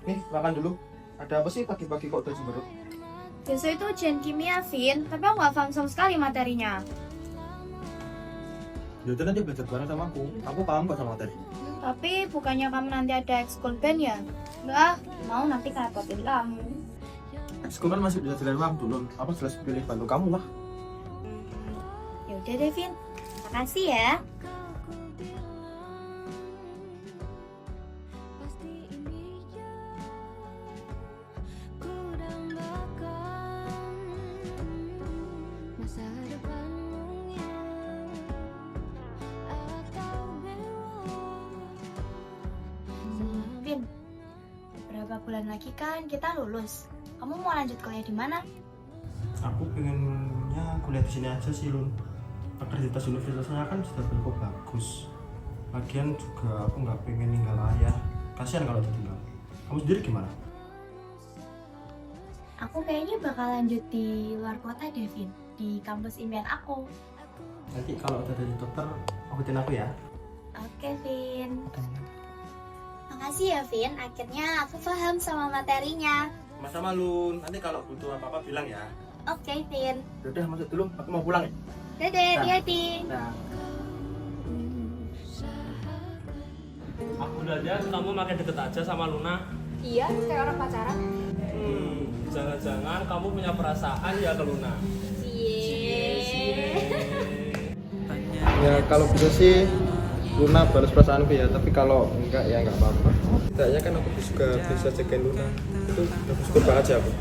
Nih, makan dulu. Ada apa sih pagi-pagi kok udah cemberut? Besok itu ujian kimia, Vin, tapi aku nggak paham sama sekali materinya. Yaudah nanti belajar bareng sama aku. Aku paham kok sama materi. Tapi bukannya kamu nanti ada ekskul band ya? Enggak, mau nanti ngerepotin kamu. Ekskul kan masih bisa jalan waktu, Lun. Apa jelas pilih bantu kamu lah. Ya udah deh, Vin. Makasih ya. Vin, beberapa bulan lagi kan kita lulus. Kamu mau lanjut kuliah di mana? Aku pengennya kuliah di sini aja sih, Lun. Akreditas universitasnya kan sudah cukup bagus. Lagian juga aku nggak pengen ninggal ayah. Kasihan kalau ditinggal. Kamu sendiri gimana? Aku kayaknya bakal lanjut di luar kota deh, Vin. Di kampus impian aku. Nanti kalau udah jadi dokter, akutin aku ya. Oke, Vin. Makasih ya, Vin. Akhirnya aku paham sama materinya. Sama-sama, Lun. Nanti kalau butuh apa-apa bilang ya. Oke, Vin. Udah masuk dulu. Aku mau pulang ya. Dadah, hati-hati. Nah. Aku udah lihat kamu makin deket aja sama Luna. Iya, kayak orang pacaran. Jangan-jangan kamu punya perasaan ya ke Luna. Ya kalau bisa sih Luna balas perasaanku ya, tapi kalau enggak ya enggak apa-apa. Tidaknya kan aku juga bisa jagain Luna. Itu udah bersyukur banget sih aku.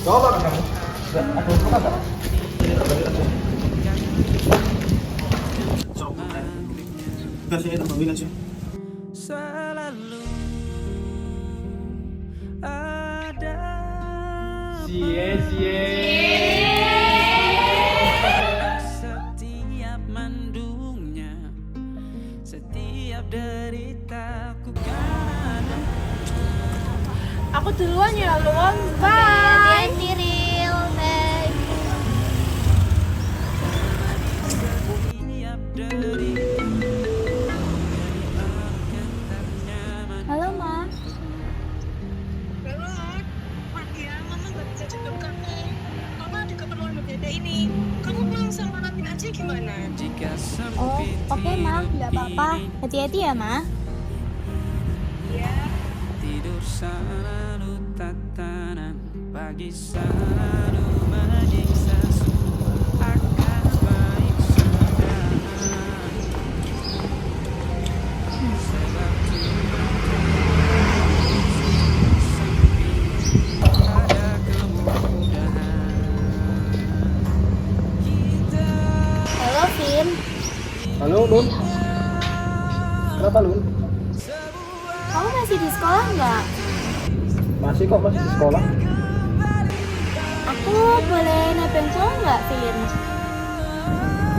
Coba kan kamu? Ada yang suka nggak? Coba. Udah sini tambahin aja. Selalu ada setiap mendungnya, setiap deritaku kan ada. Aku duluan ya, Lun. Bye. Hati-hati, Ril. Bye. Setiap derita Halo, Ma. Halo, ya, Mama nggak bisa jemput kamu. Mama ada keperluan berbeda ini. Kamu pulang sama Natin aja gimana? jika Oh, sempit oke, Ma. Nggak apa-apa. Hati-hati ya, Ma. Ya, tidur selalu tatanan pagi selalu menyiksa akan baik saja sebab Tuhan ada kemudahan kita. Halo, Vin. Halo, Lun. Kenapa, Lun? Kamu masih di sekolah nggak? Masih kok, masih di sekolah. Aku boleh nebeng cowok nggak, Vin?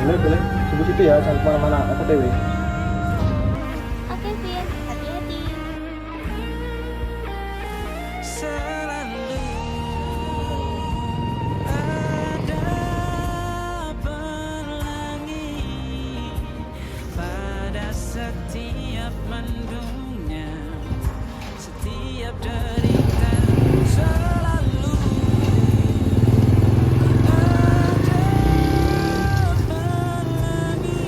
Boleh. Tunggu situ ya, jangan kemana-mana. Aku TW. Oke, Vin. Hati-hati. Selalu ada pelangi pada setiap mendungnya, setiap derita selalu ada pelangi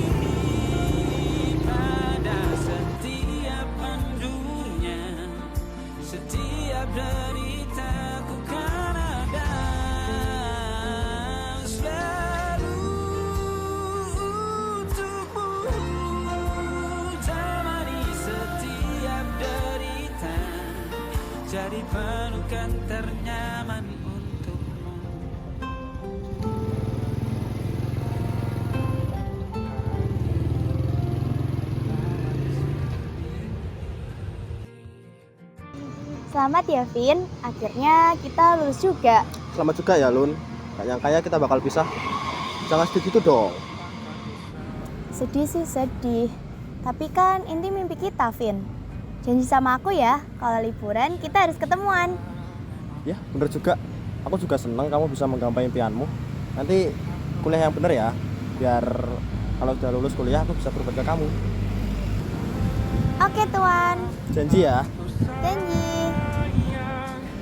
pada setiap mendungnya, setiap deritaku kan ada selalu untukmu, temani setiap derita, jadi pelukan ternyaman untukmu. Selamat ya, Vin. Akhirnya kita lulus juga. Selamat juga ya, Lun. Gak nyangka ya kita bakal pisah. Jangan sedih gitu dong. Sedih sih sedih. Tapi kan inti mimpi kita, Vin. Janji sama aku ya, kalau liburan kita harus ketemuan. Ya, bener juga. Aku juga senang kamu bisa menggapai impianmu. Nanti kuliah yang bener ya, biar kalau udah lulus kuliah aku bisa berobat ke kamu. Oke Tuan, Janji ya. janji.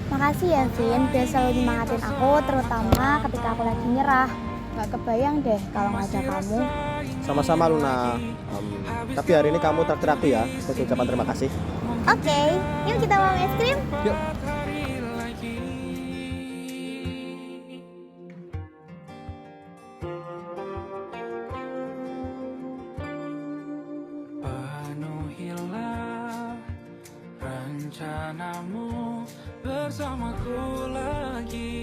Makasih ya Vin, udah selalu nyemangatin aku, terutama ketika aku lagi nyerah. Gak kebayang deh kalau nggak ada kamu. Sama-sama Luna. Tapi hari ini kamu traktir aku ya, sebagai ucapan terima kasih. Oke, yuk kita mau es krim. Yuk. Penuhilah rencanamu bersamaku lagi.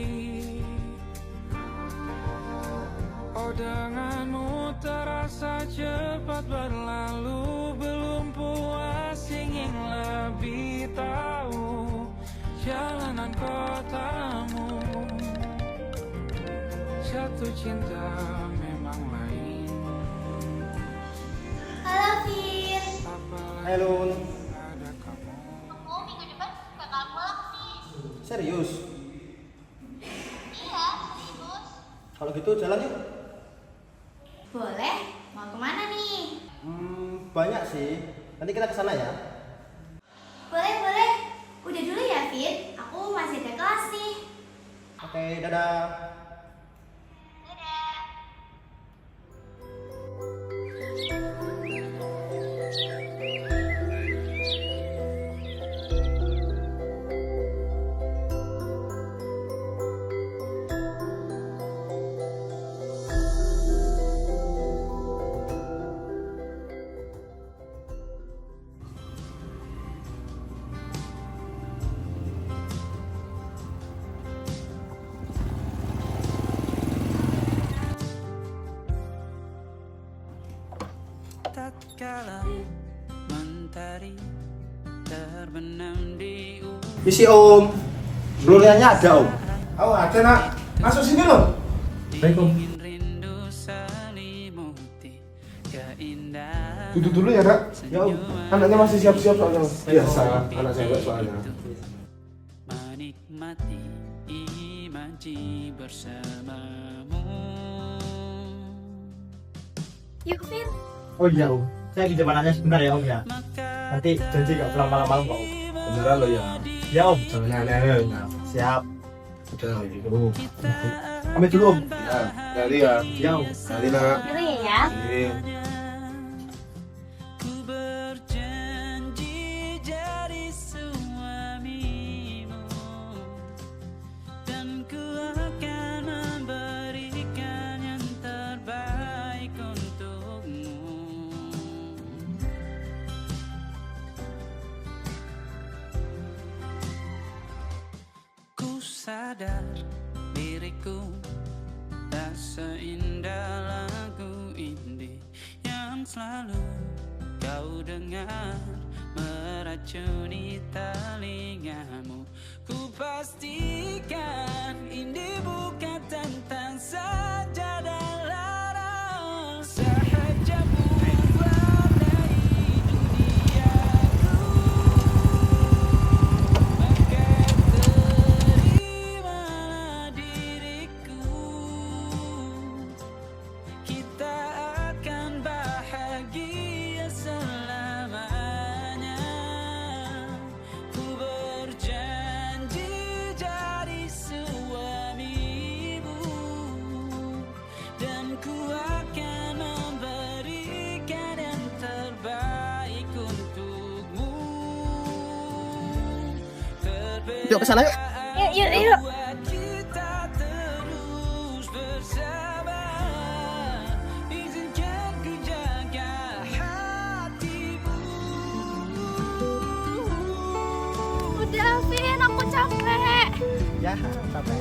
Oh, denganmu terasa cepat berlalu. Belum puas ingin lebih tahu jalanan kotamu. Jatuh cinta memang lain. Halo Vin. Hai Lun. Ada kamu. Aku minggu depan bakal pulang nih. Serius? Iya, serius. Kalau gitu jalan yuk. Boleh, mau kemana nih? Banyak sih. Nanti kita ke sana ya. Boleh. Udah dulu ya Vin, aku masih ada kelas nih. Oke, dadah. Dadah. Tatkala mentari terbenam di Misi Om. Bluriannya ada Om. Oh ada nak, masuk sini loh. Baik Om. ingin rindu selimuti keindahan. Duduk dulu ya nak. Ya Om, anaknya masih siap-siap soalnya. Biasa, anak cewek soalnya. Menikmati imaji bersamamu. Yuk Vin. Oh iya Om. Saya pinjam anaknya sebentar ya Om ya. Nanti janji gak pulang malam-malam kok Om. Beneran lo ya. Ya Om. Jangan aneh-aneh. Siap. Udah gitu. Pamit dulu Om. Ya, dari ya. Ya Om. Dari nak. Dulu ya. Ini. Ku berjanji jadi suamimu, dan ku akan memberikan yang terbaik untukmu. Ku sadar diriku tak seindah lagu indie yang selalu kau dengar meracuni telingamu. Ku pastikan ini bukan tentang sajadah larang, sahajamu warnai duniaku. Maka terimalah diriku, kita akan bahagia selamanya. Ku berjanji jadi suamimu, dan ku akan memberikan yang terbaik untukmu. Yuk ke sana yuk. Yuk. Buat kita terus bersama. Izinkan ku jaga hatimu. Udah Vin, aku capek. Ya, sampai.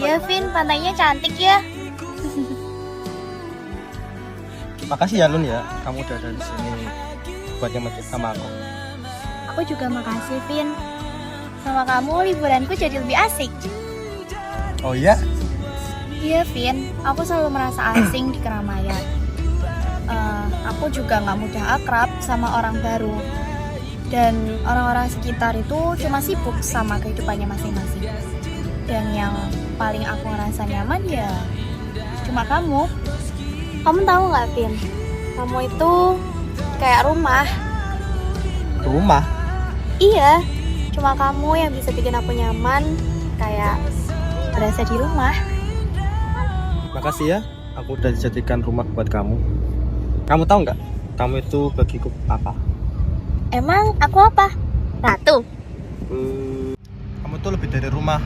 Iya Vin, pantainya cantik ya. Makasih ya Lun ya, kamu udah ada di sini buat nyempetin sama aku. Aku juga makasih Vin. Sama kamu liburanku jadi lebih asik. Oh iya? Iya Vin, aku selalu merasa asing di keramaian. aku juga nggak mudah akrab sama orang baru. Dan orang-orang sekitar itu cuma sibuk sama kehidupannya masing-masing. Dan yang paling aku ngerasa nyaman ya cuma kamu. Kamu tahu nggak, Vin? Kamu itu kayak rumah. Rumah? Iya, cuma kamu yang bisa bikin aku nyaman, kayak berasa di rumah. Makasih ya, aku udah dijadikan rumah buat kamu. Kamu tahu nggak, kamu itu bagiku apa? Emang aku apa? Ratu? Kamu tuh lebih dari rumah,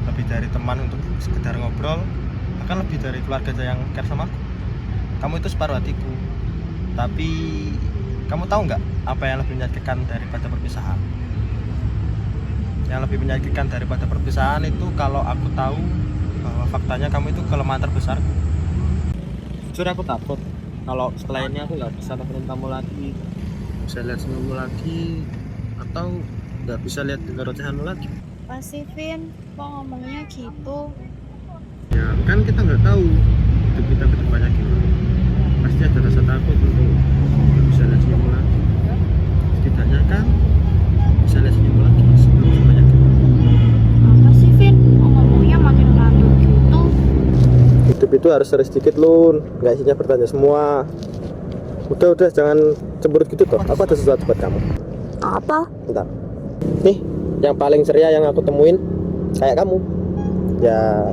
lebih dari teman untuk sekedar ngobrol, bahkan lebih dari keluarga yang care sama aku. Kamu itu separuh hatiku. Tapi kamu tahu nggak apa yang lebih menyakitkan daripada perpisahan? Yang lebih menyakitkan daripada perpisahan itu kalau aku tahu bahwa faktanya kamu itu kelemahan terbesarku. Jujur aku takut kalau setelah ini aku nggak bisa nemenin kamu lagi, bisa lihat senyummu lagi, atau nggak bisa lihat dengar ocehanmu lagi. Pasti, Vin, kok ngomongnya gitu? Ya kan kita nggak tahu hidup kita ke depannya gimana. Pasti ada rasa takut untuk nggak bisa lihat senyummu lagi. Setidaknya kan bisa lihat senyummu lagi sebelum semuanya gitu. Apa sih, Vin? Kok ngomongnya makin ngelantur gitu? Hidup itu harus serius sedikit, Lun. Nggak isinya bertanya semua. Udah jangan cemberut gitu toh. Aku ada sesuatu buat kamu. Apa? Bentar. Nih, yang paling ceria yang aku temuin kayak kamu. Ya,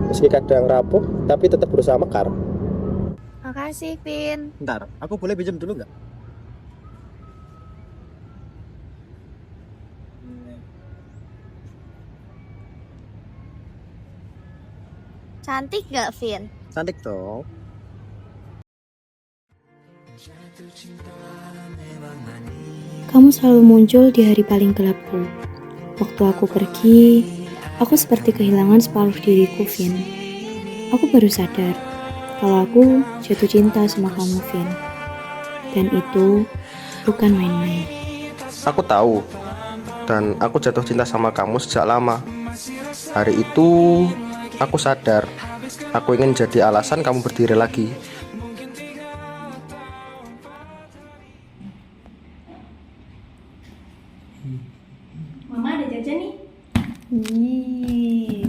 meski kadang rapuh, tapi tetap berusaha mekar. Makasih, Vin. Bentar, aku boleh pinjam dulu nggak? Cantik gak, Vin? Cantik dong. Kamu selalu muncul di hari paling gelapku. Waktu aku pergi, aku seperti kehilangan separuh diriku, Vin. Aku baru sadar kalau aku jatuh cinta sama kamu, Vin. Dan itu bukan main-main. Aku tahu, dan aku jatuh cinta sama kamu sejak lama. Hari itu, aku sadar, aku ingin jadi alasan kamu berdiri lagi. Mama ada jajan nih.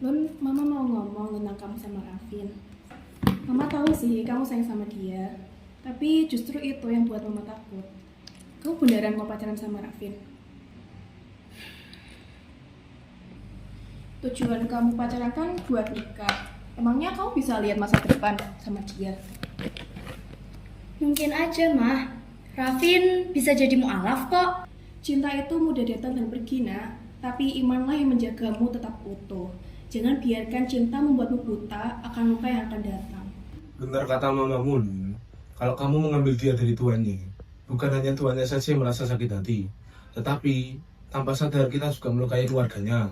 Lun, Mama mau ngomong tentang kamu sama Rafin. Mama tahu sih kamu sayang sama dia, tapi justru itu yang buat Mama takut. Kamu beneran mau pacaran sama Rafin? Tujuan kamu pacaran kan buat nikah. Emangnya kamu bisa lihat masa depan sama dia? Mungkin aja, Mah. Rafin bisa jadi mualaf kok. Cinta itu mudah datang dan pergi, nak. Tapi imanlah yang menjagamu tetap utuh. Jangan biarkan cinta membuatmu buta akan luka yang akan datang. Benar kata mamamu, Lun. Kalau kamu mengambil dia dari tuannya, bukan hanya tuannya saja yang merasa sakit hati, tetapi tanpa sadar kita juga melukai keluarganya.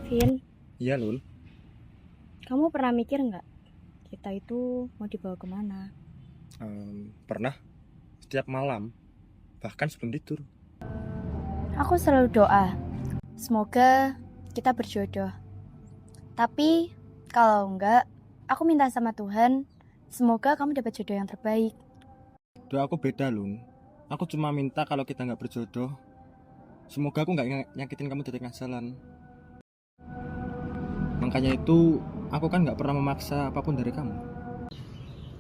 Vin, Iya, Lun. kamu pernah mikir nggak kita itu mau dibawa kemana? Pernah. Setiap malam, bahkan sebelum tidur. Aku selalu doa, semoga kita berjodoh. Tapi kalau enggak, aku minta sama Tuhan, semoga kamu dapat jodoh yang terbaik. Doa aku beda, Lun. Aku cuma minta kalau kita nggak berjodoh, semoga aku nggak nyakitin kamu di tengah jalan. Makanya itu, aku kan nggak pernah memaksa apapun dari kamu.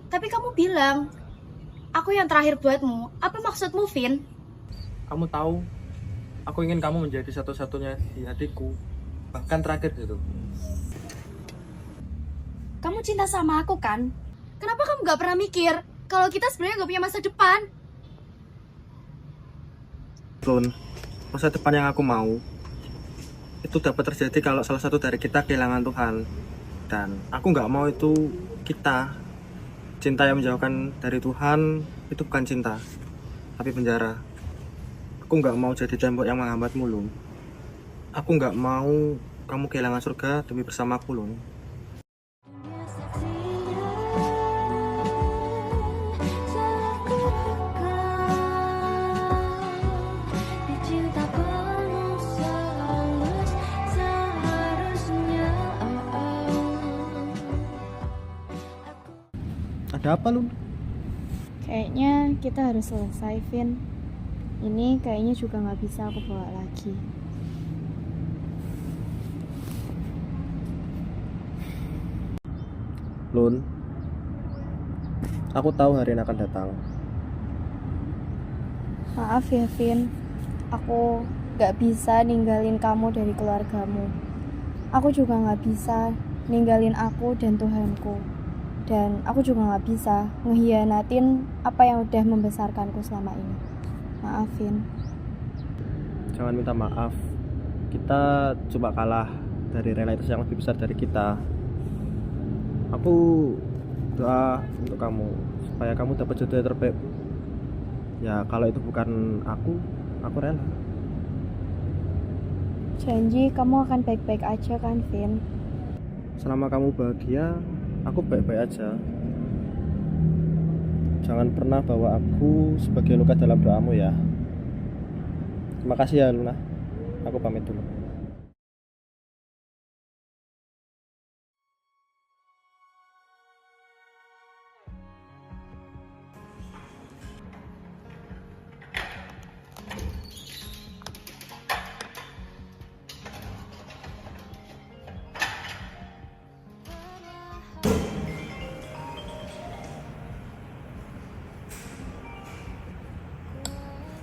Tapi kamu bilang, aku yang terakhir buatmu. Apa maksudmu, Vin? Kamu tahu, aku ingin kamu menjadi satu-satunya di hatiku, bahkan terakhir gitu. Kamu cinta sama aku kan? Kenapa kamu gak pernah mikir kalau kita sebenarnya gak punya masa depan? Lun, masa depan yang aku mau itu dapat terjadi kalau salah satu dari kita kehilangan Tuhan. Dan aku nggak mau itu kita. Cinta yang menjauhkan dari Tuhan itu bukan cinta, tapi penjara. Aku nggak mau jadi tembok yang menghambatmu, Lun. Aku nggak mau kamu kehilangan surga demi bersamaku, Lun. Ada apa, Lun? Kayaknya kita harus selesai, Vin. Ini kayaknya juga nggak bisa aku bawa lagi. Lun, aku tahu hari ini akan datang. Maaf ya, Vin. Aku nggak bisa ninggalin kamu dari keluargamu. Aku juga nggak bisa ninggalin aku dan Tuhanku. Dan aku juga nggak bisa ngehianatin apa yang udah membesarkanku selama ini. Maaf, Vin. Jangan minta maaf. Kita cuma kalah dari realitas yang lebih besar dari kita. Aku doa untuk kamu supaya kamu dapat jodoh yang terbaik. Ya kalau itu bukan aku rela. Janji kamu akan baik-baik aja kan, Vin? Selama kamu bahagia, aku baik-baik aja. Jangan pernah bawa aku sebagai luka dalam doamu ya. Terima kasih ya Luna. Aku pamit dulu.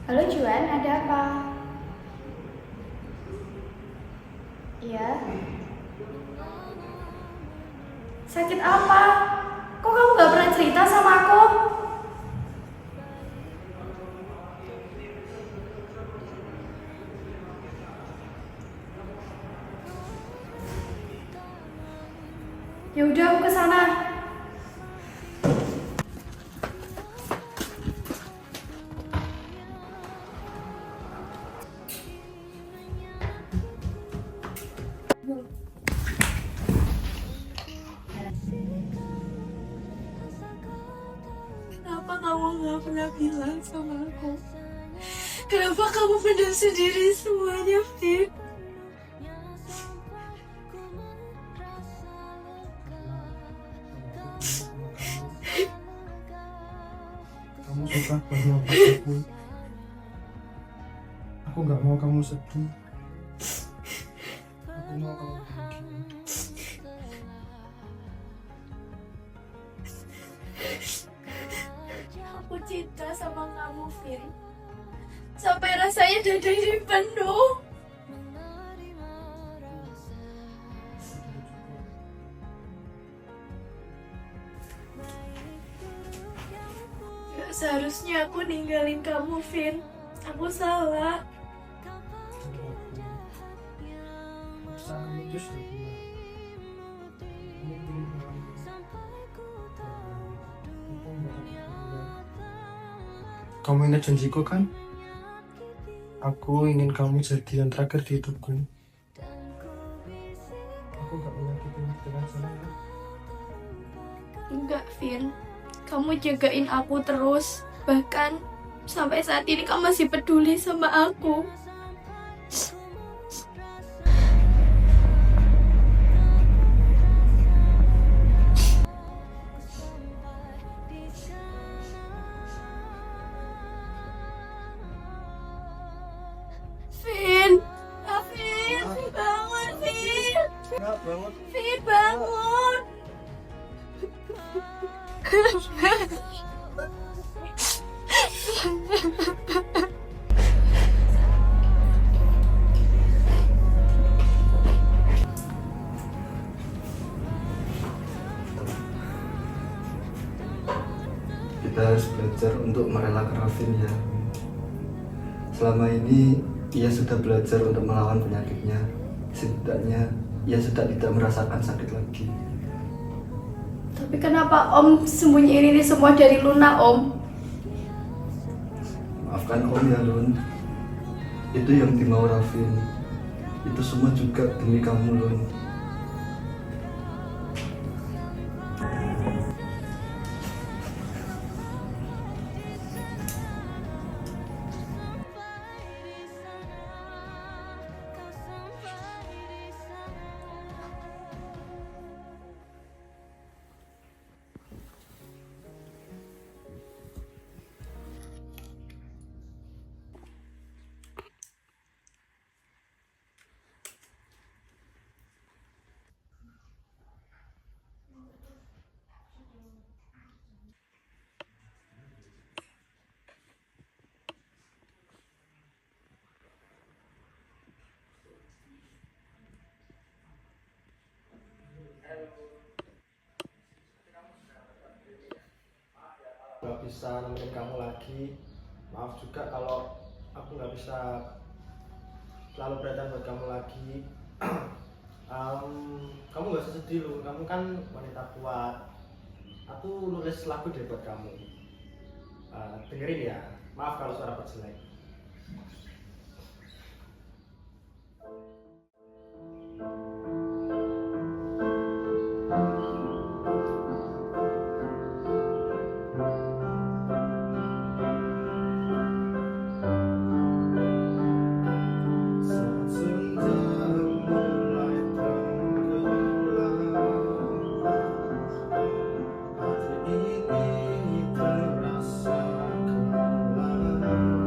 Halo Juan, ada apa? Iya. Sakit apa? Kok kamu gak pernah cerita sama aku? Ya udah, aku kesana. Kenapa kamu gak pernah bilang sama aku? Kenapa kamu pendam sendiri semuanya, Fit? Kamu suka baru aku. Aku nggak mau kamu sedih. Aku mau kamu bahagia. Aku cinta sama kamu, Fit. Sampai rasanya dada ini penuh. Gak seharusnya aku ninggalin kamu, Vin. Aku salah. Kamu ingat janjiku kan? Aku ingin kamu jadi yang terakhir di hidupku. Aku gak menyakitin dengan sana ya. Enggak, Vin. Kamu jagain aku terus. Bahkan sampai saat ini kamu masih peduli sama aku. Vin, Vin, bangun, Vin. Enggak banget. Vin, bangun. Kita harus belajar untuk merelakan Rafin ya. Selama ini ia sudah belajar untuk melawan penyakitnya. Setidaknya ia sudah tidak merasakan sakit lagi. Tapi kenapa Om sembunyiin ini semua dari Luna, Om? Maafkan Om ya Lun. Itu yang dimau Rafin. Itu semua juga demi kamu Lun. bisa nemenin kamu lagi. Maaf juga kalau aku nggak bisa selalu perhatian buat kamu lagi. Kamu nggak usah sedih loh, kamu kan wanita kuat. Aku nulis lagu deh buat kamu. Dengerin ya, maaf kalau suara aku jelek. Saat senja mulai tenggelam, hati ini terasa kelam.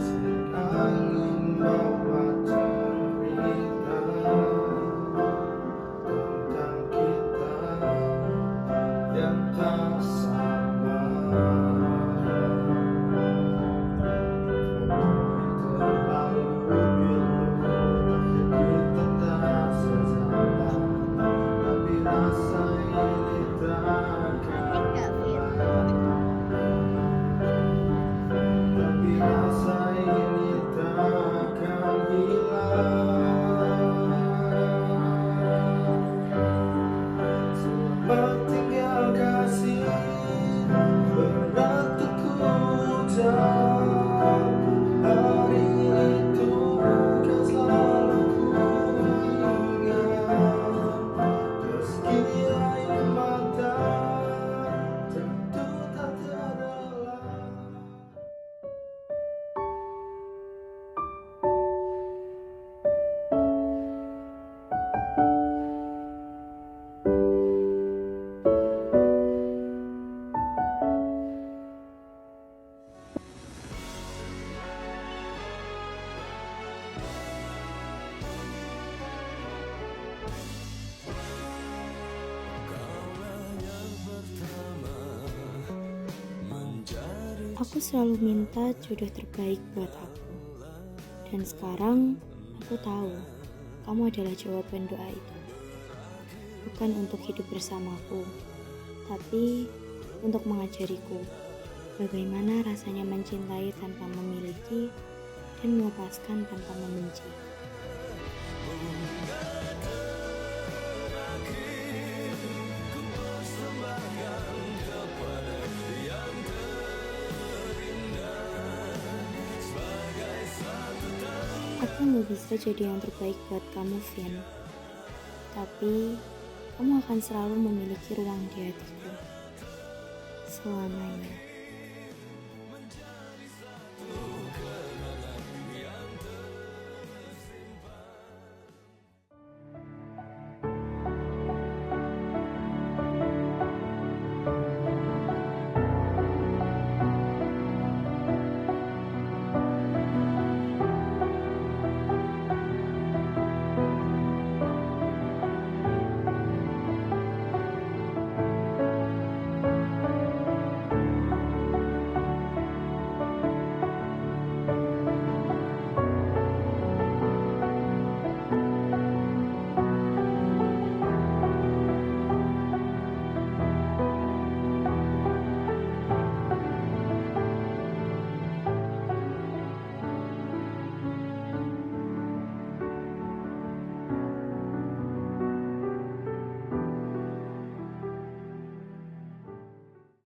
Siang angin bawa cerita tentang kita yang tak sama. Terlalu biru, kita tak sesama, tapi rasa ini takkan hilang. Tapi rasa ini takkan hilang. Selamat tinggal kasih, berat ku ucap. Hari itu kan selalu ku ingat. Meski air mata jatuh tak terelak. Aku selalu minta jodoh terbaik buat aku. Dan sekarang aku tahu kamu adalah jawaban doa itu. Bukan untuk hidup bersamaku, tapi untuk mengajariku bagaimana rasanya mencintai tanpa memiliki dan melepaskan tanpa membenci. Aku nggak bisa jadi yang terbaik buat kamu, Vin. Tapi kamu akan selalu memiliki ruang di hatiku selamanya.